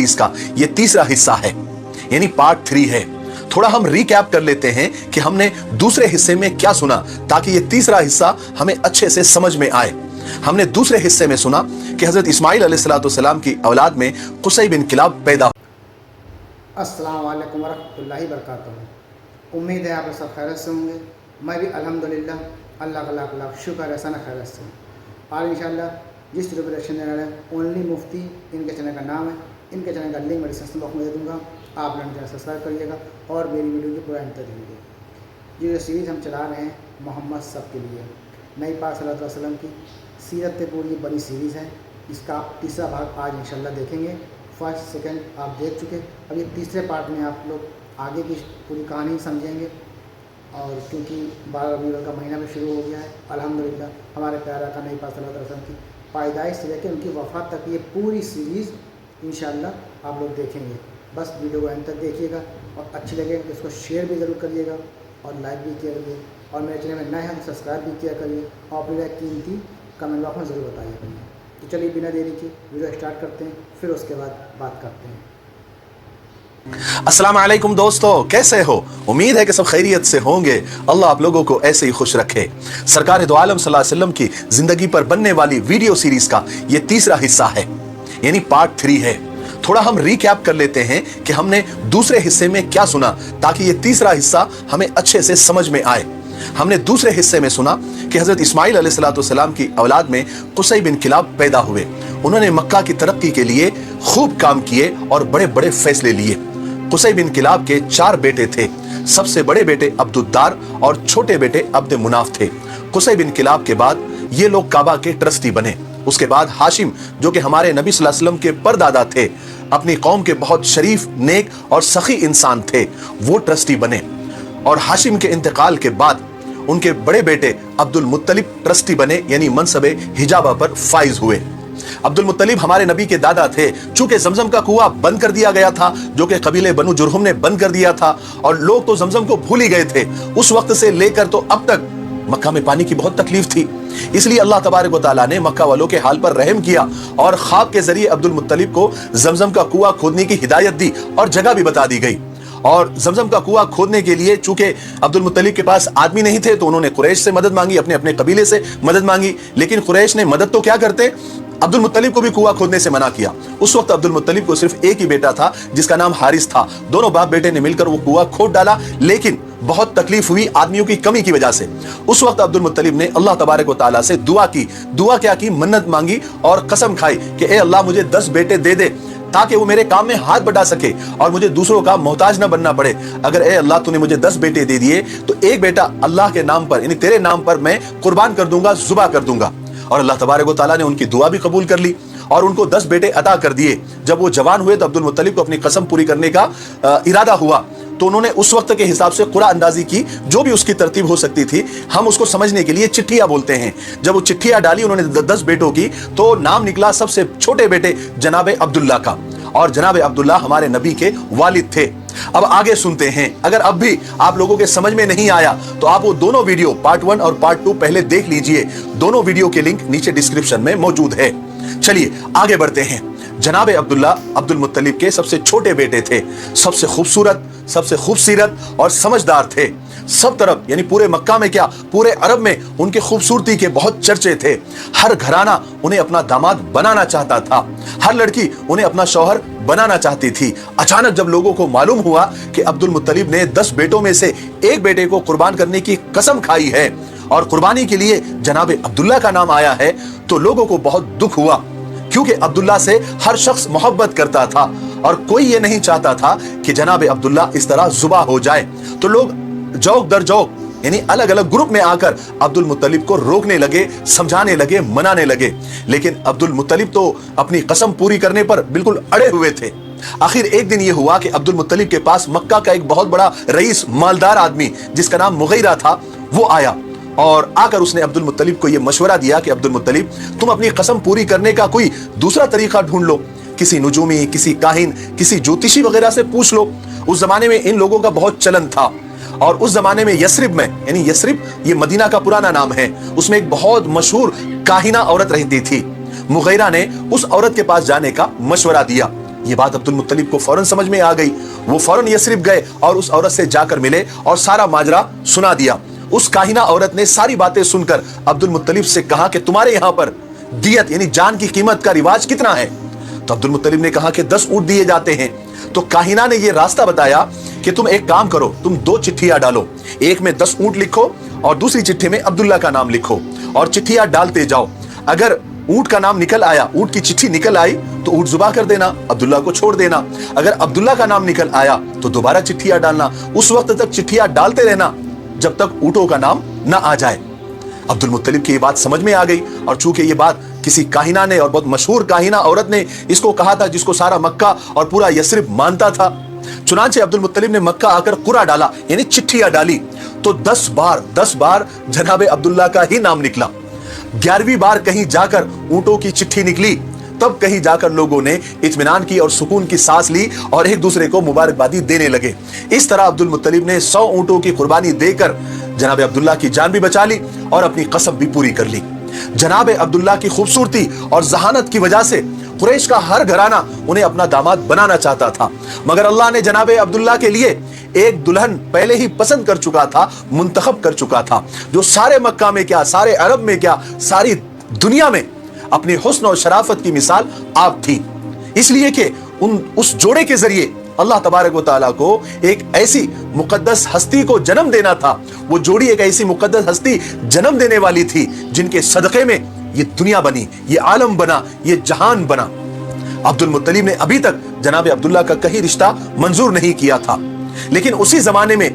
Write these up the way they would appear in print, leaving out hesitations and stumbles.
Series का ये तीसरा हिस्सा है, यानी पार्ट 3 है। थोड़ा हम रिकैप कर लेते हैं कि हमने दूसरे हिस्से में क्या सुना, ताकि ये तीसरा हिस्सा हमें अच्छे से समझ में आए। हमने दूसरे हिस्से में सुना कि हजरत इस्माइल अलैहिस्सलाम की औलाद में कुसै बिन किलाब पैदा। अस्सलाम वालेकुम वरहमतुल्लाहि वबरकातुहू। उम्मीद है आप लोग सब खैरियत से होंगे। मैं भी अल्हम्दुलिल्लाह, अल्लाह का लाख लाख शुक्र है, सन खैरियत से हूँ। आज इंशाल्लाह जिस वीडियो पर रिएक्शन देने वाले हैं ओनली मुफ्ती, इनके चैनल का नाम है, इनके चैनल का लिंक मैं डिस्क्रिप्शन बॉक्स में दे दूँगा। आप लोग चैनल सब्सक्राइब करिएगा और मेरी वीडियो की पूरा एंड तक देखिएगा। ये जो सीरीज़ हम चला रहे हैं मोहम्मद सब के लिए, नबी पाक सल्लल्लाहु अलैहि वसल्लम की सीरत पे पूरी बड़ी सीरीज़ है। इसका आप तीसरा भाग आज इंशाल्लाह देखेंगे। फर्स्ट सेकंड आप देख चुके, अब ये तीसरे पार्ट में आप लोग आगे की पूरी कहानी समझेंगे। और क्योंकि 12 रबीउल अव्वल का महीना भी शुरू हो गया है, अल्हम्दुलिल्लाह हमारे प्यारा का नबी पाक सल्लल्लाहु अलैहि वसल्लम की पैदाइश से लेकर उनकी वफ़ात तक ये पूरी सीरीज़ इंशाल्लाह आप लोग देखेंगे। बस वीडियो को एंड तक देखिएगा और अच्छी लगे तो इसको शेयर भी ज़रूर करिएगा और लाइक भी किया करिए, और मेरे चैनल में नए हैं तो सब्सक्राइब भी किया करिए और अपनी राय कीमती कमेंट बॉक्स में ज़रूर बताइए करिए। तो चलिए बिना देरी के वीडियो स्टार्ट करते हैं, फिर उसके बाद बात करते हैं। अस्सलाम वालेकुम दोस्तों, कैसे हो? उम्मीद है कि सब खैरियत से होंगे। अल्लाह आप लोगों को ऐसे ही खुश रखे। सरकार दो आलम सल्लल्लाहु अलैहि वसल्लम की जिंदगी पर बनने वाली वीडियो सीरीज का ये तीसरा हिस्सा है, यानी पार्ट 3 है। थोड़ा हम रिकैप कर लेते हैं कि हमने दूसरे हिस्से में क्या सुना, ताकि ये तीसरा हिस्सा हमें अच्छे से समझ में आए। हमने दूसरे हिस्से में सुना कि हजरत इस्माइल अलैहिस्सलाम की औलाद में कुसै बिन किलाब पैदा हुए। उन्होंने मक्का की तरक्की के लिए खूब काम किए और बड़े बड़े फैसले लिए। कुसै बिन किलाब के 4 बेटे थे। सबसे बड़े बेटे अब्दुद्दार और छोटे बेटे अब्द मुनाफ थे। कुसै बिन किलाब के बाद ये लोग काबा के ट्रस्टी बने। उसके बाद हाशिम, जो कि हमारे नबी सल्लल्लाहु अलैहि वसल्लम के परदादा थे, अपनी कौम के बहुत शरीफ, नेक और सखी इंसान थे, वो ट्रस्टी बने। और हाशिम के इंतकाल के बाद उनके बड़े बेटे अब्दुल मुत्तलिब ट्रस्टी बने, यानी मनसबे हिजाबा पर फाइज हुए। अब्दुल मुत्तलिब हमारे नबी के दादा थे। चूंकि जमजम का कुआं बंद कर दिया गया था, जो कि कबीले बनु जुरहुम ने बंद कर दिया था, और लोग तो जमजम को भूल ही गए थे। उस वक्त से लेकर तो अब तक मक्का में पानी की बहुत तकलीफ थी। इसलिए अल्लाह तबारक व तआला ने मक्का वालों के हाल पर रहम किया और ख्वाब के जरिए अब्दुल मुत्तलिब को जमजम का कुआं खोदने की हिदायत दी और जगह भी बता दी गई। और जमजम का कुआं खोदने के लिए चूंकि अब्दुल मुत्तलिब के पास आदमी नहीं थे, तो उन्होंने कुरैश से मदद मांगी, अपने अपने कबीले से मदद मांगी। लेकिन कुरैश ने मदद तो क्या करते, अब्दुल मुत्तलिब को भी कुआं खोदने से मना किया। उस वक्त अब्दुल मुत्तलिब को सिर्फ एक ही बेटा था, जिसका नाम हारिस था। दोनों बाप बेटे ने मिलकर वो कुआं खोद डाला, लेकिन बहुत तकलीफ हुई आदमियों की कमी की वजह से। उस वक्त अब्दुल मुत्तलिब ने अल्लाह तबारक व तआला से दुआ की। दुआ क्या की? मन्नत मांगी और कसम खाई कि ए अल्लाह, मुझे 10 बेटे दे दे, ताकि वो मेरे काम में हाथ बटा सके और मुझे दूसरों का मोहताज न बनना पड़े। अगर ए अल्लाह तूने मुझे 10 बेटे दे दिए तो एक बेटा अल्लाह के नाम पर, यानी तेरे नाम पर मैं कुर्बान कर दूंगा, जुबा कर दूंगा। और अल्लाह तबारक व तआला ने उनकी दुआ भी कबूल कर ली और उनको 10 बेटे अता कर दिए। जब वो जवान हुए तो अब्दुल मुत्तलिब को अपनी कसम पूरी करने का इरादा हुआ, तो उन्होंने उस वक्त के हिसाब से कुरान अंदाजी की, जो भी उसकी तरतीब हो सकती थी। हम उसको समझने के लिए चिट्ठियां बोलते हैं। जब वो चिट्ठियां डाली उन्होंने 10 बेटों की, तो नाम निकला सबसे छोटे बेटे जनाब अब्दुल्ला का, और जनाब अब्दुल्ला हमारे नबी के वालिद थे। अब आगे सुनते हैं। अगर अब भी आप लोगों के समझ में नहीं आया तो आप वो दोनों वीडियो पार्ट 1 और पार्ट 2 पहले देख लीजिए। दोनों वीडियो के लिंक नीचे डिस्क्रिप्शन में मौजूद है। चलिए आगे बढ़ते हैं। जनाब अब्दुल्ला अब्दुल मुत्तलिब के सबसे छोटे बेटे थे। सबसे खूबसूरत, सबसे खूबसीरत और समझदार थे। सब तरफ, यानी पूरे मक्का में क्या, पूरे अरब में उनकी खूबसूरती के बहुत चर्चे थे। हर घराना उन्हें अपना दामाद बनाना चाहता था। हर लड़की उन्हें अपना शौहर बनाना चाहती थी। अचानक जब लोगों को मालूम हुआ कि अब्दुल मुत्तलिब ने 10 बेटों में से एक बेटे को कुर्बान करने की कसम खाई है और कुर्बानी के लिए जनाब अब्दुल्ला का नाम आया है, तो लोगों को बहुत दुख हुआ, क्योंकि अब्दुल्ला से हर शख्स मोहब्बत करता था और कोई ये नहीं चाहता था कि जनाब अब्दुल्ला इस तरह जुबा हो जाए। तो लोग जौक दर जौक, यानी अलग अलग ग्रुप में आकर अब्दुल मुत्तलिब को रोकने लगे, समझाने लगे, मनाने लगे। लेकिन अब्दुल मुत्तलिब तो अपनी कसम पूरी करने पर बिल्कुल अड़े हुए थे। आखिर एक दिन यह हुआ कि अब्दुल मुत्तलिब के पास मक्का का एक बहुत बड़ा रईस, मालदार आदमी जिसका नाम मुगैरा था, वो आया और आकर उसने अब्दुल मुत्तलिब को यह मशवरा दिया कि अब्दुल मुत्तलिब, तुम अपनी कसम पूरी करने का कोई दूसरा तरीका ढूंढ लो। किसी नुजूमी, किसी काहिन, किसी ज्योतिषी वगैरह से पूछ लो। उस जमाने में इन लोगों का बहुत चलन था। और उस जमाने में यस्रिब में, यानी यस्रिब ये मदीना का पुराना नाम है, उसमें एक बहुत मशहूर काहिना औरत रहती थी। मुगैरा ने उस औरत के पास जाने का मशवरा दिया। ये बात अब्दुल मुत्तलिब को फौरन समझ में आ गई। वो फौरन यसरिब गए और उस औरत से जाकर मिले और सारा माजरा सुना दिया। उस काहिना औरत ने सारी बातें सुनकर अब्दुल मुत्तलिब से कहा कि तुम्हारे यहां पर दियत यानी जान की कीमत का रिवाज कितना है? तो अब्दुल मुत्तलिब ने कहा कि 10 ऊंट दिए जाते हैं। तो काहिना ने यह रास्ता बताया कि तुम एक काम करो, तुम 2 चिट्ठियां डालो, एक में 10 ऊंट लिखो और दूसरी चिट्ठी में अब्दुल्ला का नाम लिखो और चिट्ठियां डालते जाओ। अगर ऊंट का नाम निकल आया, ऊंट की चिट्ठी निकल आई तो ऊंट जुबा कर देना, अब्दुल्ला को छोड़ देना। अगर अब्दुल्ला का नाम निकल आया तो दोबारा चिट्ठियां डालना। उस वक्त तक चिट्ठियां डालते रहना जब तक ऊंटों का नाम ना आ जाए। अब्दुल मुत्तलिब की ये बात समझ में आ गई और चूंकि ये बात किसी काहिना ने और बहुत मशहूर काहिना औरत ने इसको कहा था जिसको सारा मक्का और पूरा यसरिब मानता था, चुनांचे अब्दुल मुत्तलिब ने मक्का आकर कुरा डाला यानी चिट्ठियां डाली तो 10 बार जनाबे अब्दुल्ला का ही नाम निकला। 11वीं बार कहीं जाकर ऊंटों की चिट्ठी निकली, तब कहीं जाकर लोगों ने इत्मीनान की और सुकून की सांस ली और एक दूसरे को मुबारकबादी देने लगे। इस तरह अब्दुल मुत्तलिब ने 100 ऊंटों की कुर्बानी देकर जनाब अब्दुल्ला की जान भी बचा ली और अपनी कसम भी पूरी कर ली। जनाब अब्दुल्ला की खूबसूरती और जहानत की वजह से कुरैश का हर घराना उन्हें अपना दामाद बनाना चाहता था, मगर अल्लाह ने जनाब अब्दुल्ला के लिए एक दुल्हन पहले ही पसंद कर चुका था, मुंतखब कर चुका था, जो सारे मक्का में क्या, सारे अरब में क्या, सारी दुनिया में अपने हुस्न और शराफत की मिसाल आप थी। इसलिए कि उस जोड़े के जरिए अल्लाह तबारक व तआला को एक ऐसी मुकद्दस हस्ती को जन्म देना था। वो जोड़ी एक ऐसी मुकद्दस हस्ती जन्म देने वाली थी जिनके सदक़े में ये दुनिया बनी, ये आलम बना, ये जहान बना। अब्दुल मुत्तलिब ने अभी तक जनाब अब्दुल्ला का कहीं रिश्ता मंजूर नहीं किया था, लेकिन उसी जमाने में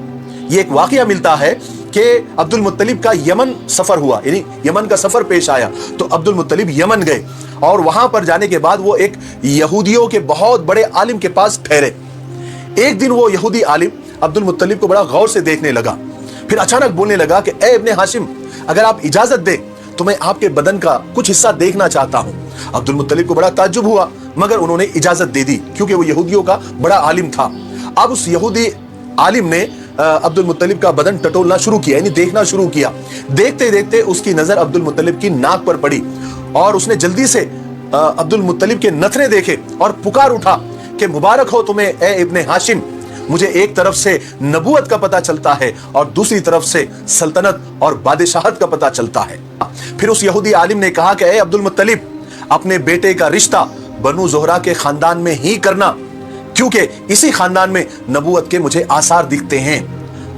ये एक वाकया मिलता है कि अब्दुल मुत्तलिब का यमन सफर हुआ, यानी यमन का सफर पेश आया। तो अब्दुल मुत्तलिब यमन गए और वहां पर जाने के बाद वो एक यहूदियों के बहुत बड़े आलिम के पास ठहरे। एक दिन वो यहूदी आलिम अब्दुल मुत्तलिब को बड़ा गौर से देखने लगा, फिर अचानक बोलने लगा कि ए इब्ने हाशिम, अगर आप इजाजत दे तो मैं आपके बदन का कुछ हिस्सा देखना चाहता हूं। अब्दुल मुत्तलिब को बड़ा ताज्जुब हुआ, मगर उन्होंने इजाजत दे दी क्योंकि वो यहूदियों का बड़ा आलिम था। अब उस यहूदी आलिम ने अब्दुल मुत्तलिब का बदन टटोलना शुरू किया, यानी देखना शुरू किया। देखते देखते उसकी नजर अब्दुल मुत्तलिब की नाक पर पड़ी और उसने जल्दी से अब्दुल मुत्तलिब के नथने देखे और पुकार उठा कि मुबारक हो तुम्हें ए इब्ने हाशिम, मुझे एक तरफ से नबूवत का पता चलता है और दूसरी तरफ से सल्तनत और बादशाहत का पता चलता है। फिर उस यहूदी आलिम ने कहा कि ए अब्दुल मुत्तलिब, अपने बेटे का रिश्ता बनु ज़ोहरा के खानदान में ही करना, क्योंकि इसी खानदान में नबूवत के मुझे आसार दिखते हैं।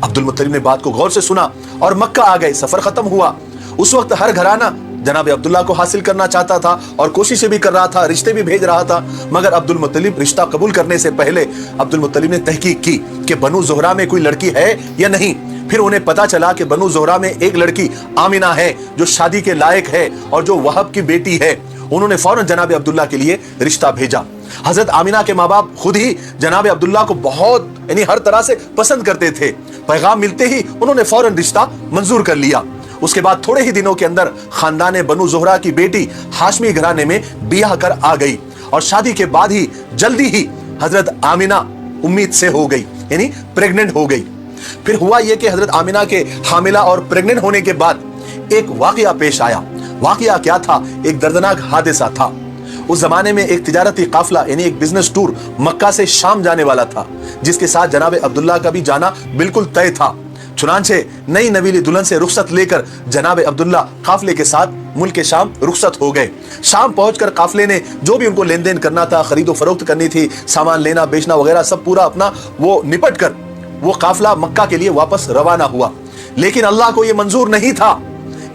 अब्दुल मुत्तलिब ने बात को गौर से सुना और मक्का आ गए। सफर खत्म हुआ। उस वक्त हर घराना जनाब अब्दुल्ला को हासिल करना चाहता था और कोशिशें भी कर रहा था, रिश्ते भी भेज रहा था, मगर अब्दुल मुत्तलिब रिश्ता कबूल करने से पहले अब्दुल मुत्तलिब ने तहकीक की कि बनु ज़ोहरा में कोई लड़की है या नहीं। फिर उन्हें पता चला कि बनु ज़ोहरा में एक लड़की आमिना है जो शादी के लायक है और जो वहब की बेटी है। उन्होंने फौरन जनाब अब्दुल्ला के लिए रिश्ता भेजा। हजरत आमिना के माँ बाप खुद ही जनाब अब्दुल्ला को बहुत यानी हर तरह से पसंद करते थे। पैगाम मिलते ही उन्होंने फौरन रिश्ता मंजूर कर लिया। उसके बाद थोड़े ही दिनों के अंदर खानदान बनु ज़ोहरा की बेटी हाशमी घराने में बियाह कर आ गई और शादी के बाद ही जल्दी ही हजरत आमिना उम्मीद से हो गई, यानी प्रेग्नेंट हो गई। फिर हुआ यह कि हजरत आमिना के हामिला और प्रेग्नेंट होने के बाद एक वाकया पेश आया। वाकया क्या था? एक दर्दनाक हादसा था। उस जमाने में एक तिजारती काफिला यानी एक बिजनेस टूर मक्का से शाम जाने वाला था, जिसके साथ जनाब अब्दुल्ला का भी जाना बिल्कुल तय था। चुनांचे नई नवीली दुल्हन से रुखसत लेकर जनाब अब्दुल्ला काफिले के साथ मुल्क शाम रुखसत हो गए। शाम पहुंचकर काफिले ने जो भी उनको लेन देन करना था, खरीदो फरोख्त करनी थी, सामान लेना बेचना वगैरह सब पूरा अपना वो निपट कर वो काफिला मक्का के लिए वापस रवाना हुआ। लेकिन अल्लाह को यह मंजूर नहीं था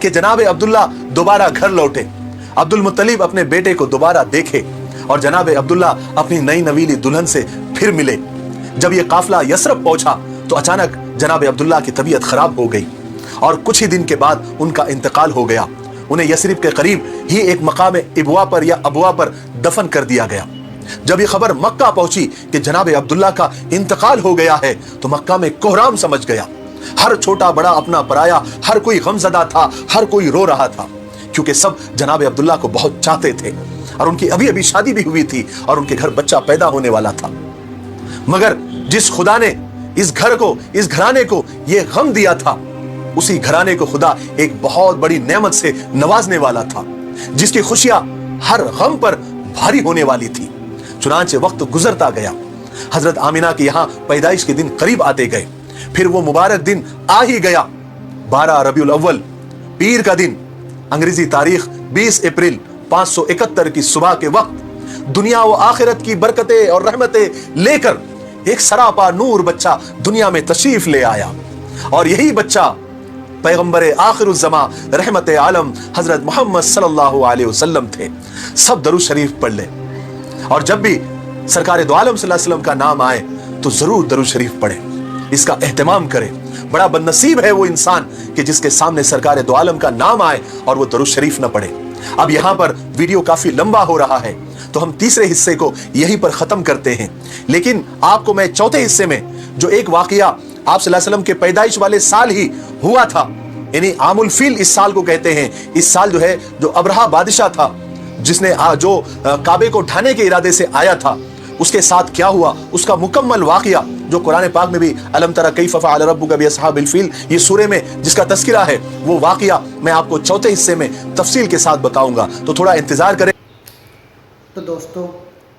कि जनाब अब्दुल्ला दोबारा घर लौटे, अब्दुल मुत्तलिब अपने बेटे को दोबारा देखे और जनाब अब्दुल्ला अपनी नई नवीली दुल्हन से फिर मिले। जब यह काफिला यसरब पहुंचा तो अचानक जनाब अब्दुल्ला की तबीयत खराब हो गई और कुछ ही दिन के बाद उनका इंतकाल हो गया। उन्हें यसरिब के करीब ही एक मकाम इबवा पर या अबवा पर दफन कर दिया गया। जब यह खबर मक्का पहुंची कि जनाब अब्दुल्ला का इंतकाल हो गया है तो मक्का में कोहराम समझ गया। हर छोटा बड़ा अपना पराया, हर कोई गमज़दा था, हर कोई रो रहा था, क्योंकि सब जनाब अब्दुल्ला को बहुत चाहते थे और उनकी अभी अभी शादी भी हुई थी और उनके घर बच्चा पैदा होने वाला था। मगर जिस खुदा ने इस घर को, इस घराने को यह गम दिया था, उसी घराने को खुदा एक बहुत बड़ी नेमत से नवाजने वाला था, जिसकी खुशियां हर गम पर भारी होने वाली थी। चुनाचे वक्त गुजरता गया। हजरत आमिना के यहाँ पैदाइश के दिन करीब आते गए। फिर वो मुबारक दिन आ ही गया, 12 रबीउल अव्वल, पीर का दिन। अंग्रेजी तारीख 20 अप्रैल 571 की सुबह के वक्त दुनिया व आखिरत की बरकतें और रहमतें लेकर एक सरापा नूर बच्चा दुनिया में तशरीफ ले आया। और यही बच्चा पैगंबर आखिरुज़्ज़मा रहमत आलम हजरत मोहम्मद सल्लल्लाहु अलैहि वसल्लम थे। सब दरूद शरीफ पढ़ ले, और जब भी सरकार दो आलम सल्लल्लाहु अलैहि वसल्लम का नाम आए तो जरूर दरूद शरीफ पढ़े, इसका एहतमाम करे। बड़ा बदनसीब है वो इंसान कि जिसके सामने सरकार दो आलम का नाम आए और वो दरूद शरीफ ना पढ़े। अब यहाँ पर वीडियो काफी लंबा हो रहा है, तो हम तीसरे हिस्से को यहीं पर खत्म करते हैं। लेकिन आपको मैं चौथे हिस्से में जो एक वाकया आप सल्लल्लाहु अलैहि वसल्लम के पैदाइश वाले साल ही हुआ था, यानी आमुल फील इस साल को कहते हैं। इस साल जो है, जो अब्रहा बादशाह था, जिसने जो काबे को ढाने के इरादे से आया था, उसके साथ क्या हुआ, उसका मुकम्मल वाकया जो कुरान पाक में भी अलम तरा कैफ़ फ़अल रब्बुका बिअस्हाबिल फील, ये सूरे में जिसका तज़किरा है, वो वाकया मैं आपको चौथे हिस्से में तफसील के साथ बताऊंगा, तो थोड़ा इंतजार करें। तो दोस्तों,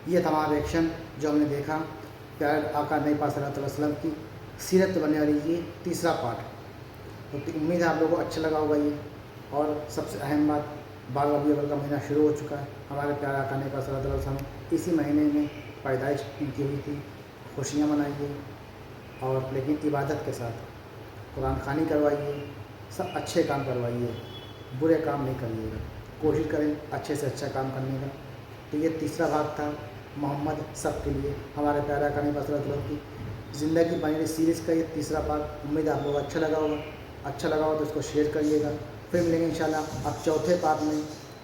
ये था हमारा रिएक्शन जो हमने देखा प्यारे आका नबी पाक सल्लल्लाहु अलैहि वसल्लम की सीरत बनने वाली ये तीसरा पार्ट। तो उम्मीद है आप लोगों को अच्छा लगा होगा ये। और सबसे अहम बात, 12 रबीउल अव्वल का महीना शुरू हो चुका है। हमारे प्यारे आका नबी पाक सल्लल्लाहु अलैहि वसल्लम इसी महीने में पैदाइश इनकी हुई थी। खुशियाँ मनाइए, और लेकिन इबादत के साथ कुरान ख़वानी करवाइए, सब अच्छे काम करवाइए, बुरे काम नहीं करिएगा। कोशिश करें अच्छे से अच्छा काम करने का। तो ये तीसरा भाग था मोहम्मद सब के लिए, हमारे प्यारे आका नबी पाक सल्लल्लाहु अलैहि वसल्लम की ज़िंदगी बनी हुई सीरीज़ का ये तीसरा पार्ट। उम्मीद है आप लोगों को अच्छा लगा होगा। अच्छा लगा हो तो इसको शेयर करिएगा। फिर मिलेंगे इंशाल्लाह अब चौथे पार्ट में।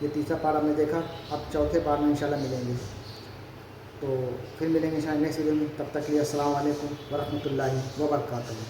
ये तीसरा पार्ट हमने देखा, अब चौथे पार्ट में इंशाल्लाह मिलेंगे। तो फिर मिलेंगे इंशाल्लाह नेक्स्ट वीडियो में। तब तक के लिए अस्सलाम वालेकुम व रहमतुल्लाहि व बरकातहू।